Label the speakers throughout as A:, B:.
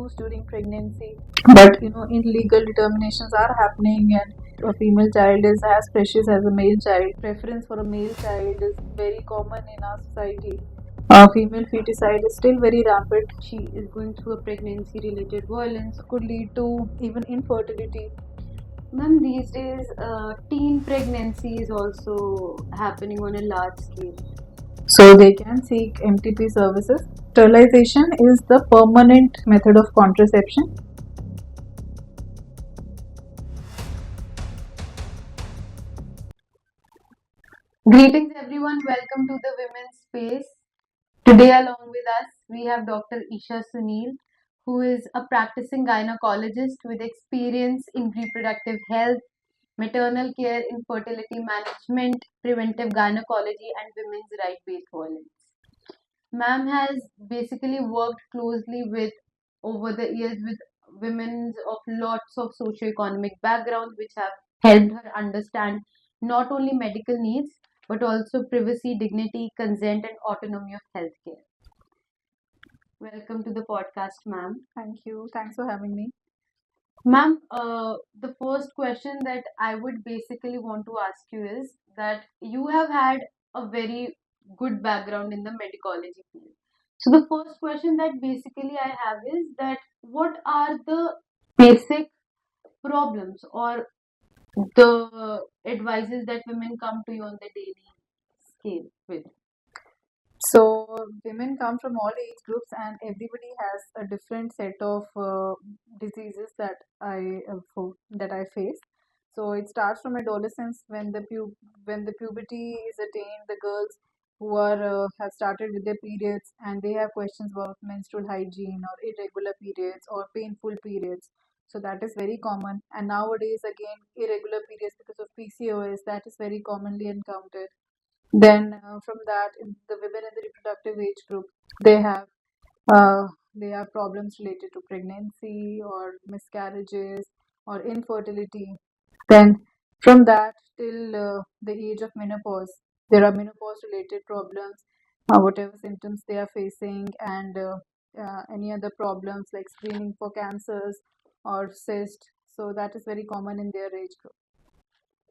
A: issues during pregnancy, but illegal determinations are happening, and a female child is as precious as a male child. Preference for a male child is very common in our society. Female feticide is still very rampant. She is going through a pregnancy related violence, could lead to even infertility.
B: Ma'am, these days, teen pregnancy is also happening on a large scale.
A: So they can seek MTP services. Sterilization is the permanent method of contraception.
B: Greetings, everyone. Welcome to the Women's Space. Today, along with us, we have Dr. Isha Sunil, who is a practicing gynecologist with experience in reproductive health, maternal care, infertility management, preventive gynecology, and women's right-based violence. Ma'am has basically worked closely with over the years with women of lots of socioeconomic backgrounds, which have helped her understand not only medical needs but also privacy, dignity, consent, and autonomy of healthcare. Welcome to the podcast, ma'am.
A: Thank you. Thanks for having me.
B: Ma'am, the first question that I would basically want to ask you is that you have had a very good background in the medicology field. So the first question that basically I have is that what are the basic problems or the advices that women come to you on the daily scale with?
A: So women come from all age groups, and everybody has a different set of diseases that I face. So it starts from adolescence when when the puberty is attained. The girls who are have started with their periods, and they have questions about menstrual hygiene or irregular periods or painful periods. So that is very common. And nowadays, again, irregular periods because of PCOS, that is very commonly encountered. Then from that, in the women in the reproductive age group, they have they have problems related to pregnancy or miscarriages or infertility. Then from that till the age of menopause, there are menopause related problems, whatever symptoms they are facing, and any other problems like screening for cancers or cyst. So that is very common in their age group.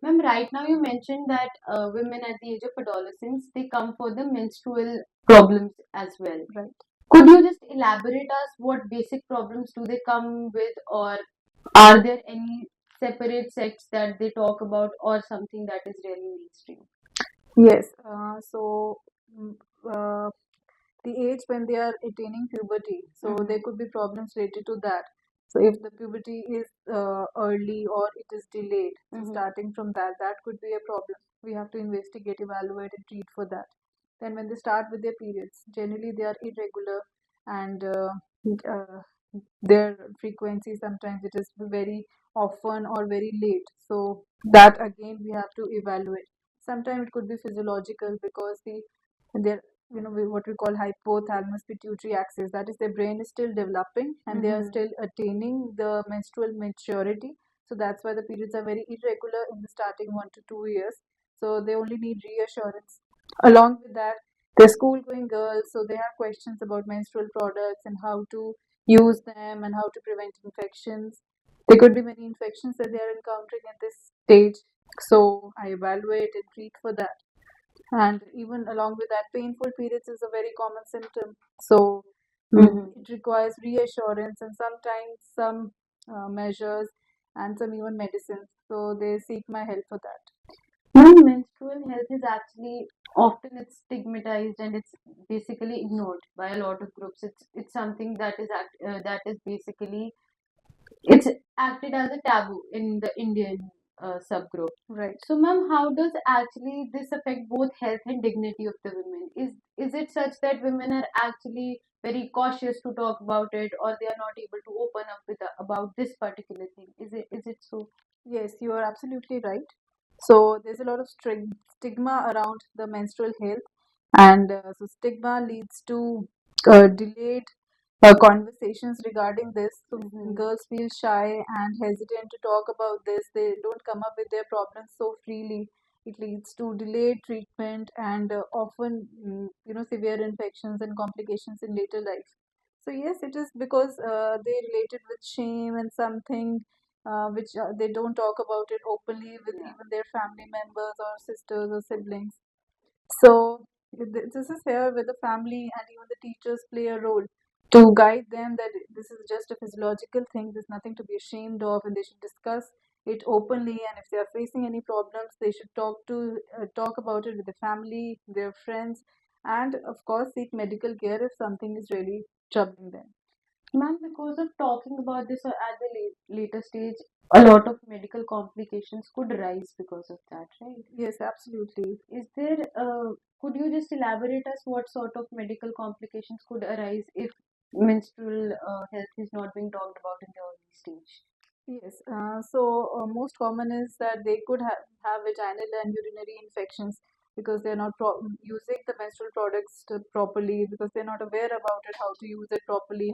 B: Ma'am, right now you mentioned that women at the age of adolescence they come for the menstrual problems as well.
A: Right.
B: Could you just elaborate us what basic problems do they come with, or are there any separate sects that they talk about, or something that is really mainstream?
A: Yes. Mm, uh, the age when they are attaining puberty, so there could be problems related to that. So if the puberty is early or it is delayed, so starting from that could be a problem. We have to investigate, evaluate, and treat for that. Then when they start with their periods, generally they are irregular, and uh, their frequency sometimes it is very often or very late. So that again we have to evaluate. Sometimes it could be physiological because their what we call hypothalamus pituitary axis, that is their brain is still developing and they are still attaining the menstrual maturity. So that's why the periods are very irregular in the starting 1 to 2 years. So they only need reassurance. Along with that, they're school going girls, so they have questions about menstrual products and how to use them and how to prevent infections. There could be many infections that they are encountering at this stage. So I evaluate and treat for that. And even along with that, painful periods is a very common symptom. So it requires reassurance and sometimes some measures and some even medicines. So they seek my help for that.
B: No, menstrual health is actually often it's stigmatized and it's basically ignored by a lot of groups. It's something that that is basically it's acted as a taboo in the Indian subgroup.
A: Right.
B: So, ma'am, how does actually this affect both health and dignity of the women? Is it such that women are actually very cautious to talk about it, or they are not able to open up with about this particular thing? Is it so?
A: Yes, you are absolutely right. So there's a lot of stigma around the menstrual health, and so stigma leads to delayed conversations regarding this. So girls feel shy and hesitant to talk about this. They don't come up with their problems so freely. It leads to delayed treatment and often, severe infections and complications in later life. So yes, it is because they related with shame and something which they don't talk about it openly with even their family members or sisters or siblings. So this is here where the family and even the teachers play a role to guide them that this is just a physiological thing. There's nothing to be ashamed of, and they should discuss it openly. And if they are facing any problems, they should talk about it with the family, their friends, and of course seek medical care if something is really troubling them.
B: Ma'am, because of talking about this at the later stage, a lot of medical complications could arise because of that, right?
A: Yes, absolutely.
B: Is there, could you just elaborate us what sort of medical complications could arise if menstrual health is not being talked about in the early stage?
A: Yes, so most common is that they could have vaginal and urinary infections because they're not using the menstrual products properly, because they're not aware about it, how to use it properly,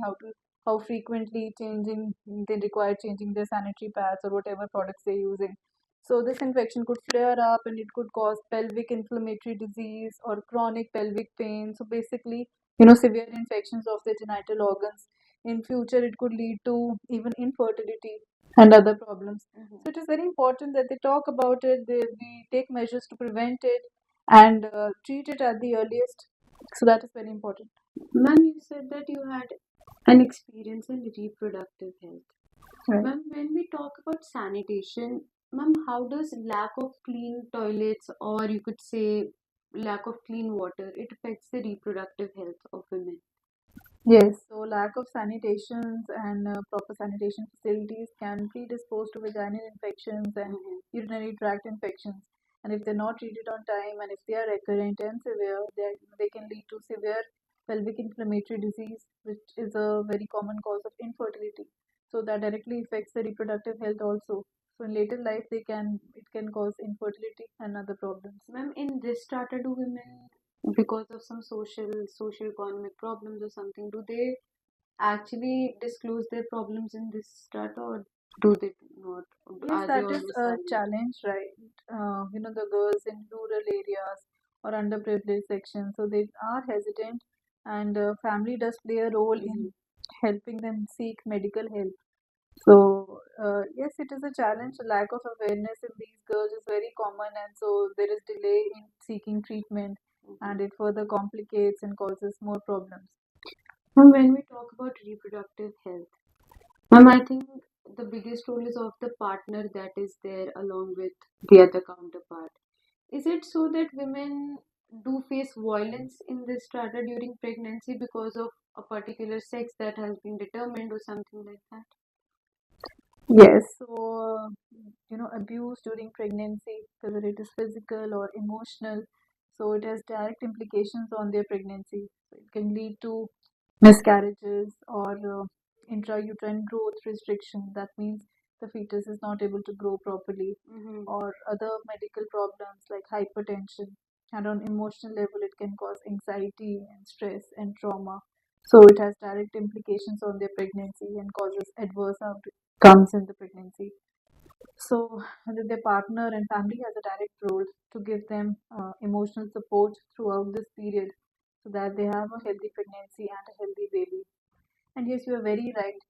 A: how frequently changing they require changing their sanitary pads or whatever products they're using. So this infection could flare up and it could cause pelvic inflammatory disease or chronic pelvic pain. So basically, severe infections of the genital organs. In future, it could lead to even infertility and other problems. So it is very important that they talk about it, we take measures to prevent it and treat it at the earliest. So that is very important.
B: Ma'am, you said that you had an experience in reproductive health.
A: Right.
B: Ma'am, when we talk about sanitation, ma'am, how does lack of clean toilets, or you could say lack of clean water, it affects the reproductive health of women?
A: Yes, so lack of sanitations and proper sanitation facilities can predispose to vaginal infections and urinary tract infections. And if they're not treated on time and if they are recurrent and severe, they can lead to severe pelvic inflammatory disease, which is a very common cause of infertility. So that directly affects the reproductive health also. So in later life, it can cause infertility and other problems.
B: Ma'am, in this strata, do women, because of some social economic problems or something, do they actually disclose their problems in this strata, or do they not?
A: Yes,
B: Are they
A: that is
B: always
A: a
B: silent?
A: challenge, right? The girls in rural areas or underprivileged sections, so they are hesitant, and family does play a role in helping them seek medical help. So, yes, it is a challenge. Lack of awareness in these girls is very common, and so there is delay in seeking treatment, and it further complicates and causes more problems.
B: Ma'am, when we talk about reproductive health, ma'am, I think the biggest role is of the partner that is there along with the other counterpart. Is it so that women do face violence in this strata during pregnancy because of a particular sex that has been determined or something like that?
A: Yes, so abuse during pregnancy, whether it is physical or emotional, so it has direct implications on their pregnancy. So it can lead to miscarriages or intrauterine growth restriction. That means the fetus is not able to grow properly, or other medical problems like hypertension. And on emotional level, it can cause anxiety and stress and trauma. So it has direct implications on their pregnancy and causes adverse outcomes in the pregnancy. So their partner and family has a direct role to give them emotional support throughout this period so that they have a healthy pregnancy and a healthy baby. And yes, you are very right.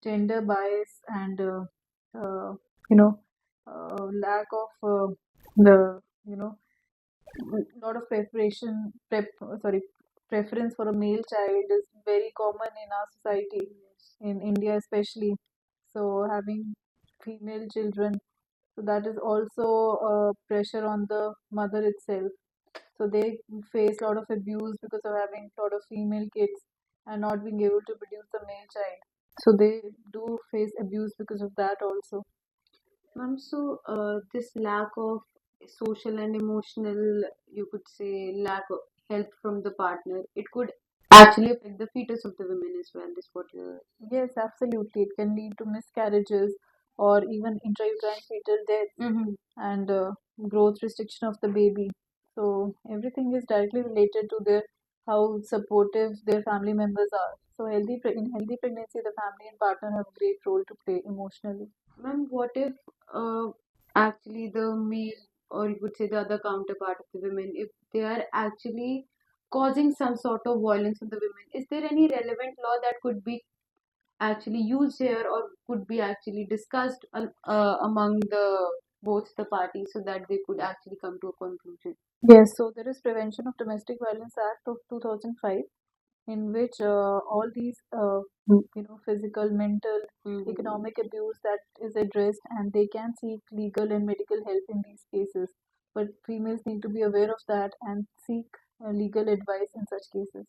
A: Gender bias and uh, you know lack of the lot of preference for a male child is very common in our society, in India especially. So having female children, so that is also pressure on the mother itself. So they face a lot of abuse because of having a lot of female kids and not being able to produce a male child. So they do face abuse because of that also.
B: Ma'am, so this lack of social and emotional, you could say, lack of help from the partner, it could actually affect the fetus of the women as well, is what you're.
A: Yes, absolutely. It can lead to miscarriages or even intrauterine fetal death and growth restriction of the baby. So everything is directly related to their how supportive their family members are. So in healthy pregnancy, the family and partner have a great role to play emotionally.
B: Ma'am, what if actually the male, or you could say the other counterpart of the women, if they are actually causing some sort of violence on the women. Is there any relevant law that could be actually used here or could be actually discussed among the both the parties so that they could actually come to a conclusion?
A: Yes, so there is Prevention of Domestic Violence Act of 2005, in which all these physical, mental, economic abuse that is addressed, and they can seek legal and medical help in these cases. But females need to be aware of that and seek legal advice in such cases.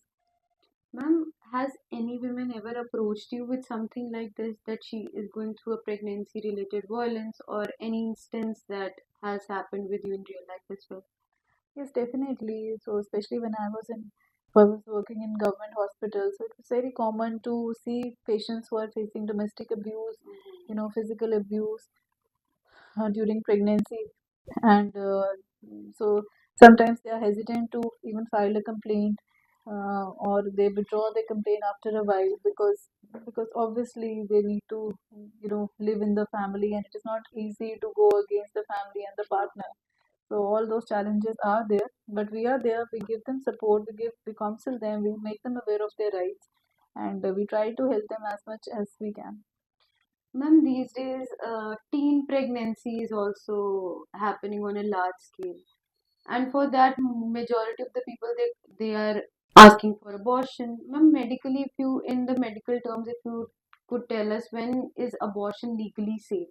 B: Ma'am, has any woman ever approached you with something like this, that she is going through a pregnancy related violence, or any instance that has happened with you in real life as well?
A: Yes, definitely. So especially I was working in government hospitals, so it was very common to see patients who are facing domestic abuse, physical abuse during pregnancy, and so sometimes they are hesitant to even file a complaint, or they withdraw their complaint after a while, because obviously they need to live in the family, and it is not easy to go against the family and the partner. So all those challenges are there, but we are there. We give them support. We counsel them. We make them aware of their rights, and we try to help them as much as we can.
B: Ma'am, these days, teen pregnancy is also happening on a large scale, and for that, majority of the people they are asking for abortion. Ma'am, medically, if you in the medical terms, if you could tell us, when is abortion legally safe?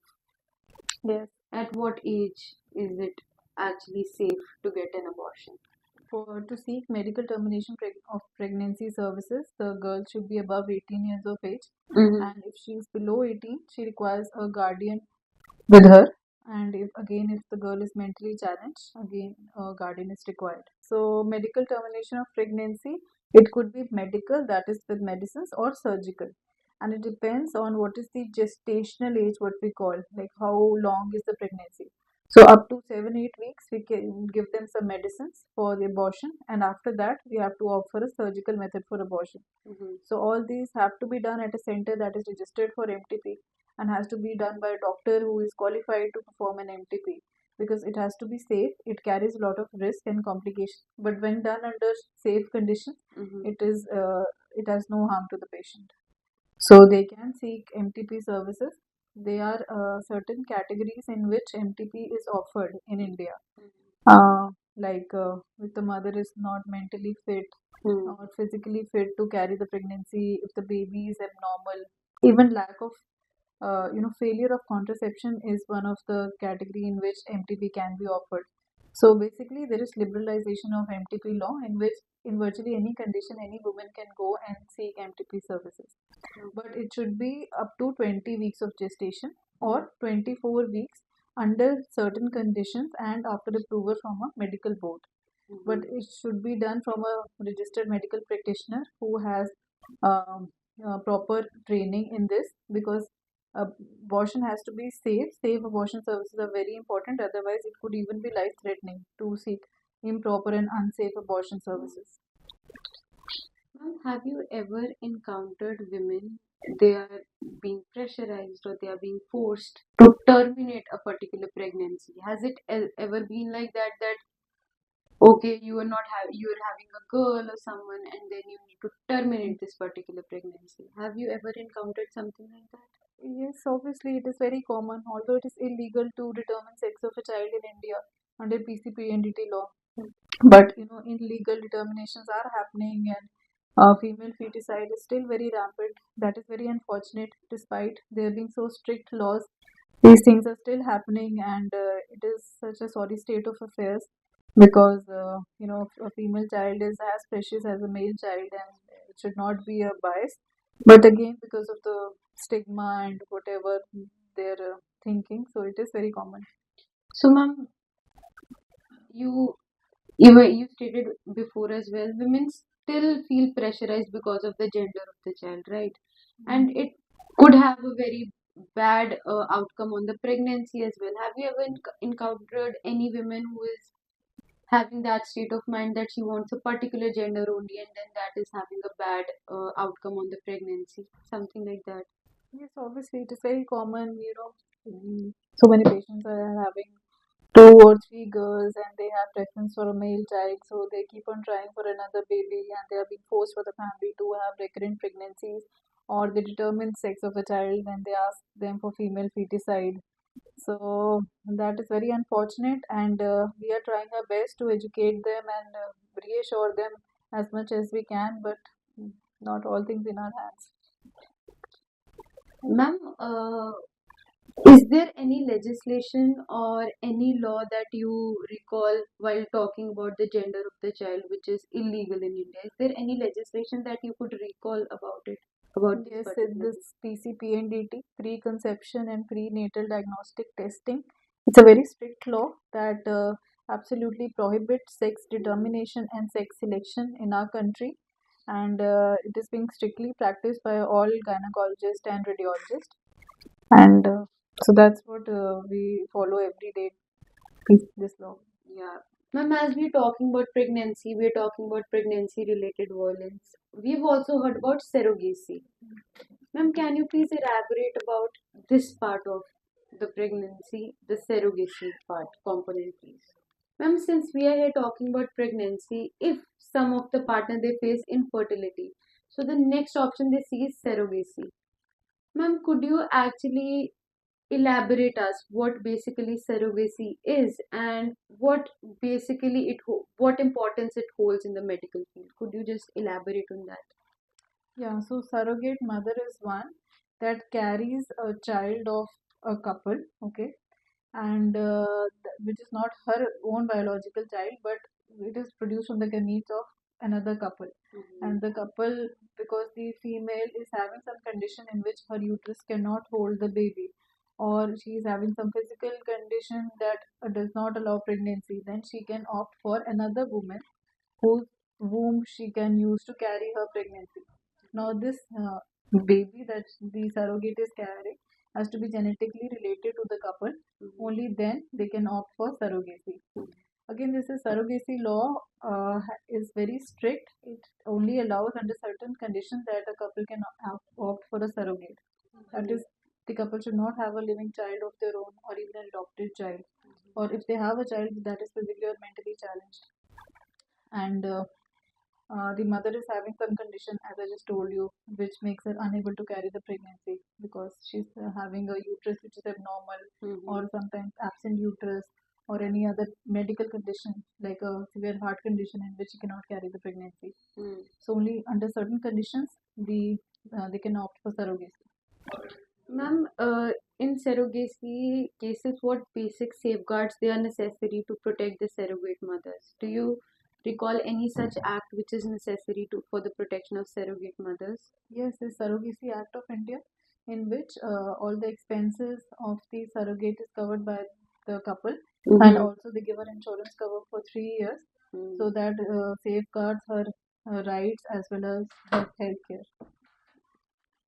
A: Yes.
B: At what age is it actually safe to get an abortion?
A: To seek medical termination of pregnancy services, the girl should be above 18 years of age, and if she is below 18, she requires a guardian with her. And if the girl is mentally challenged, again a guardian is required. So medical termination of pregnancy, it could be medical, that is with medicines, or surgical, and it depends on what is the gestational age, what we call, like how long is the pregnancy. So up to 7-8 weeks we can give them some medicines for the abortion, and after that we have to offer a surgical method for abortion. So all these have to be done at a center that is registered for MTP, and has to be done by a doctor who is qualified to perform an MTP, because it has to be safe. It carries a lot of risk and complication, but when done under safe conditions, it has no harm to the patient. So they can seek MTP services. There are certain categories in which MTP is offered in India. If the mother is not mentally fit or physically fit to carry the pregnancy, if the baby is abnormal, even lack of failure of contraception is one of the category in which MTP can be offered. So basically, there is liberalization of MTP law, in which in virtually any condition, any woman can go and seek MTP services. But it should be up to 20 weeks of gestation or 24 weeks under certain conditions and after approval from a medical board. But it should be done from a registered medical practitioner who has um, proper training in this, because abortion has to be safe. Safe abortion services are very important. Otherwise, it could even be life threatening to seek improper and unsafe abortion services.
B: Ma'am, have you ever encountered women, they are being pressurized or they are being forced to terminate a particular pregnancy? Has it ever been like that, that okay, you are having a girl or someone and then you need to terminate this particular pregnancy? Have you ever encountered something like that?
A: Yes, obviously it is very common, although it is illegal to determine sex of a child in India under PCPNDT law. But illegal determinations are happening, and female feticide is still very rampant. That is very unfortunate. Despite there being so strict laws, these things are still happening, and it is such a sorry state of affairs, because a female child is as precious as a male child, and it should not be a bias. But again, because of the stigma and whatever they're thinking, so it is very common.
B: So, ma'am, you you stated before as well, women still feel pressurized because of the gender of the child, right? And it could have a very bad outcome on the pregnancy as well. Have you ever encountered any women who is having that state of mind that she wants a particular gender only, and then that is having a bad outcome on the pregnancy, something like that?
A: Yes, obviously it is very common. So many patients are having two or three girls and they have preference for a male child, so they keep on trying for another baby and they are being forced for the family to have recurrent pregnancies, or they determine sex of the child when they ask them for female feticide. So that is very unfortunate, and we are trying our best to educate them and reassure them as much as we can, but not all things in our hands.
B: Ma'am, is there any legislation or any law that you recall while talking about the gender of the child which is illegal in India? Is there any legislation that you could recall about it, about this
A: Yes, in
B: particular?
A: this PCPNDT, preconception and prenatal diagnostic testing, it's a very strict law that absolutely prohibits sex determination and sex selection in our country, and it is being strictly practiced by all gynecologists and radiologists, and so that's what we follow every day. This law.
B: Yeah. Ma'am, as we're talking about pregnancy, we're talking about pregnancy related violence. We've also heard about surrogacy. Ma'am, can you please elaborate about this part of the pregnancy, the surrogacy part component, please? Ma'am, since we are here talking about pregnancy, if some of the partner they face infertility, so the next option they see is surrogacy. Ma'am, could you actually elaborate us what basically surrogacy is and what basically what importance it holds in the medical field? Could you just elaborate on that?
A: Yeah, so surrogate mother is one that carries a child of a couple, okay, and which is not her own biological child, but it is produced from the gametes of another couple. And the couple, because the female is having some condition in which her uterus cannot hold the baby, or she is having some physical condition that does not allow pregnancy, then she can opt for another woman whose womb she can use to carry her pregnancy. Now, this baby that the surrogate is carrying has to be genetically related to the couple. Only then they can opt for surrogacy. Again, this is surrogacy law is very strict. It only allows under certain conditions that a couple can opt for a surrogate. That is, the couple should not have a living child of their own or even an adopted child. Or if they have a child that is physically or mentally challenged. And the mother is having some condition, as I just told you, which makes her unable to carry the pregnancy because she's having a uterus which is abnormal, or sometimes absent uterus, or any other medical condition like a severe heart condition in which she cannot carry the pregnancy. So only under certain conditions, they can opt for surrogacy.
B: Ma'am, in surrogacy cases, what basic safeguards they are necessary to protect the surrogate mothers? Do you recall any such act which is necessary to for the protection of surrogate mothers?
A: Yes, the Surrogacy Act of India, in which all the expenses of the surrogate is covered by the couple, and also they give her insurance cover for 3 years, so that safeguards her rights as well as her health care.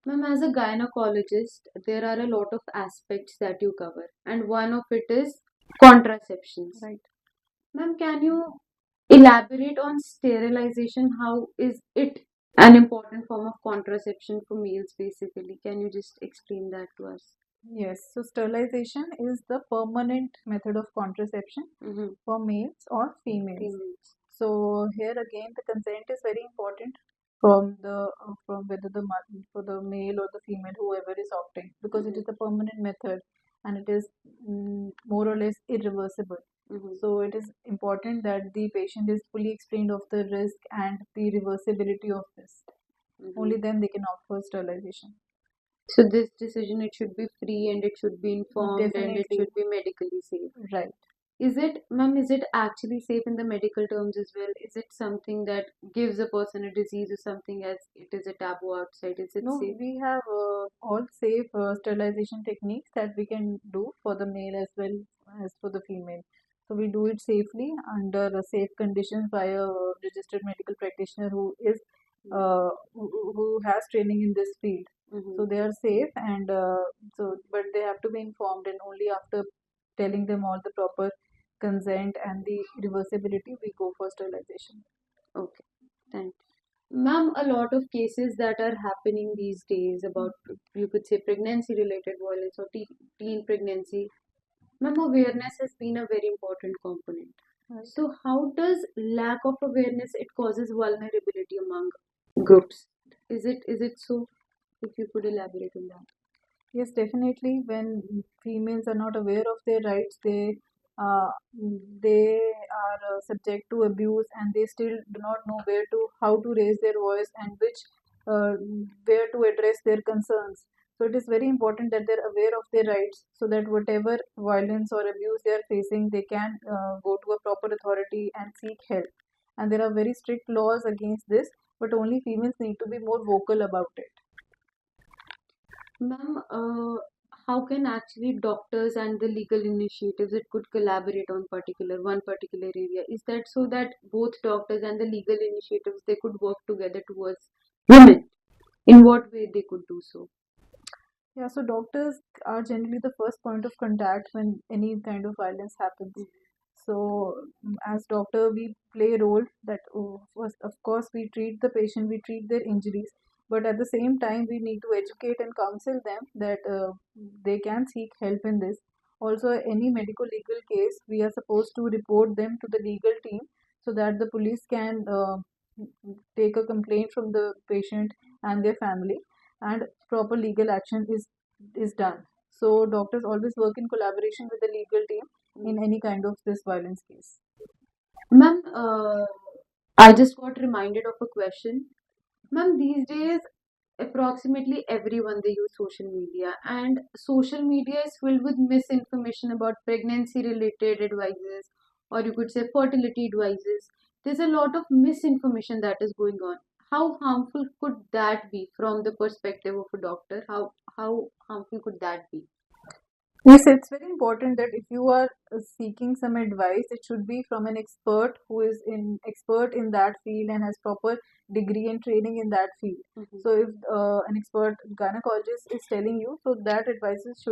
B: Ma'am, as a gynecologist, there are a lot of aspects that you cover, and one of it is contraceptions.
A: Right.
B: Ma'am, can you elaborate on sterilization? How is it an important form of contraception for males, basically? Can you just explain that to us?
A: Yes, so sterilization is the permanent method of contraception for males or females.
B: Females.
A: So here again, the consent is very important from the from whether the for the male or the female, whoever is opting, because it is a permanent method and it is more or less irreversible. So it is important that the patient is fully explained of the risk and the reversibility of this. Only then they can opt for sterilization.
B: So this decision it should be free and it should be informed and it
A: Definitely.
B: should be medically safe.
A: Right.
B: Is it, ma'am, is it actually safe in the medical terms as well? Is it something that gives a person a disease or something as it is a taboo outside? Is it
A: No,
B: safe?
A: we have all safe sterilization techniques that we can do for the male as well as for the female. So we do it safely under safe conditions by a registered medical practitioner who has training in this field. So they are safe, and but they have to be informed, and only after telling them all the proper consent and the reversibility, we go for sterilization.
B: Okay, thank you. Ma'am, a lot of cases that are happening these days about, you could say, pregnancy related violence or teen pregnancy. Ma'am, awareness has been a very important component.
A: Right.
B: So, how does lack of awareness it causes vulnerability among groups? Is it so? If you could elaborate on that.
A: Yes, definitely. When females are not aware of their rights, uh, they are subject to abuse, and they still do not know how to raise their voice and uh, where to address their concerns. So it is very important that they're aware of their rights, so that whatever violence or abuse they are facing, they can go to a proper authority and seek help. And there are very strict laws against this, but only females need to be more vocal about it.
B: Ma'am, how can actually doctors and the legal initiatives it could collaborate on one particular area? Is that so that both doctors and the legal initiatives they could work together towards women? In what way they could do so?
A: Yeah, so doctors are generally the first point of contact when any kind of violence happens. So, as doctor, we play a role that, first, of course, we treat the patient, we treat their injuries, but at the same time, we need to educate and counsel them that they can seek help in this. Also, any medical legal case, we are supposed to report them to the legal team so that the police can take a complaint from the patient and their family, and proper legal action is done. So doctors always work in collaboration with the legal team in any kind of this violence case.
B: Ma'am, I just got reminded of a question. Ma'am, these days approximately everyone they use social media, and social media is filled with misinformation about pregnancy related advices, or you could say fertility advices. There's a lot of misinformation that is going on. How harmful could that be from the perspective of a doctor? How harmful could that be?
A: Yes, it's very important that if you are seeking some advice, it should be from an expert who is in expert in that field and has proper degree and training in that field.
B: Mhm.
A: So if an expert gynecologist is telling you, so that advices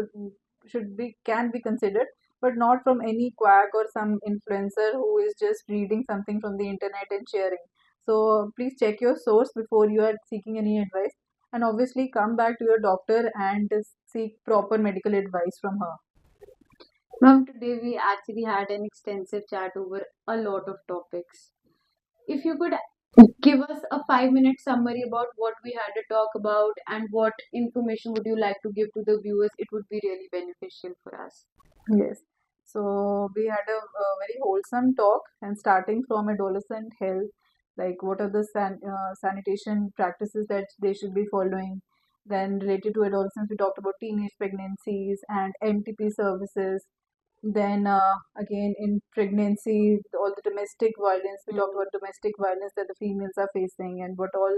A: should be can be considered, but not from any quack or some influencer who is just reading something from the internet and sharing. So please check your source before you are seeking any advice, and obviously come back to your doctor and seek proper medical advice from her.
B: Ma'am, today we actually had an extensive chat over a lot of topics. If you could give us a 5 minute summary about what we had to talk about and what information would you like to give to the viewers, it would be really beneficial for us.
A: Yes. So we had a very wholesome talk, and starting from adolescent health, like what are the sanitation practices that they should be following. Then related to adolescents, we talked about teenage pregnancies and MTP services. Then again in pregnancy, all the domestic violence. We talked about domestic violence that the females are facing and what all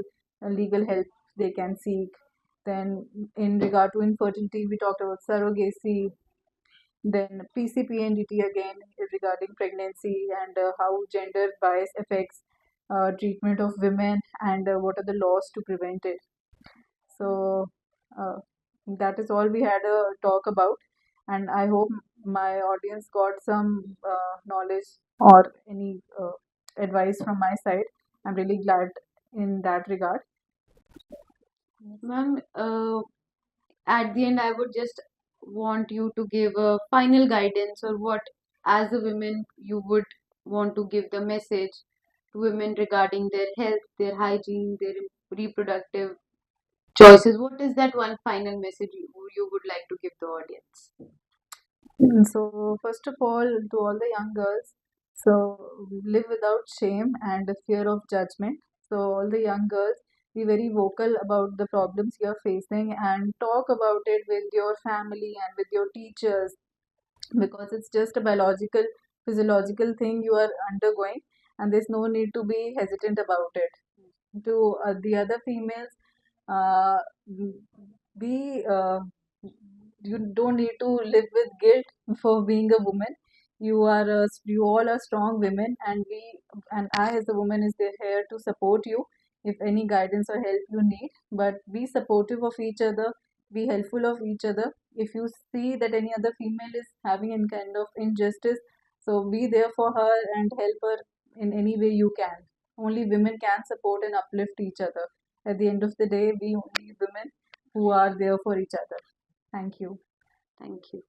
A: legal help they can seek. Then in regard to infertility, we talked about surrogacy, then PCP and DT again regarding pregnancy and how gender bias affects treatment of women, and what are the laws to prevent it. So uh, that is all we had a talk about, and I hope my audience got some knowledge or any advice from my side. I'm really glad in that regard.
B: Ma'am, at the end, I would just want you to give a final guidance or what, as a woman, you would want to give the message to women regarding their health, their hygiene, their reproductive choices. What is that one final message you would like to give the audience?
A: So, first of all, to all the young girls, so live without shame and the fear of judgment. So, all the young girls, be very vocal about the problems you're facing and talk about it with your family and with your teachers, because it's just a biological, physiological thing you are undergoing, and there's no need to be hesitant about it. To the other females, uh, be you don't need to live with guilt for being a woman. You all are strong women, and I as a woman is there here to support you if any guidance or help you need. But be supportive of each other, be helpful of each other. If you see that any other female is having any kind of injustice, so be there for her and help her in any way you can. Only women can support and uplift each other. At the end of the day, we only women who are there for each other. Thank you.
B: Thank you.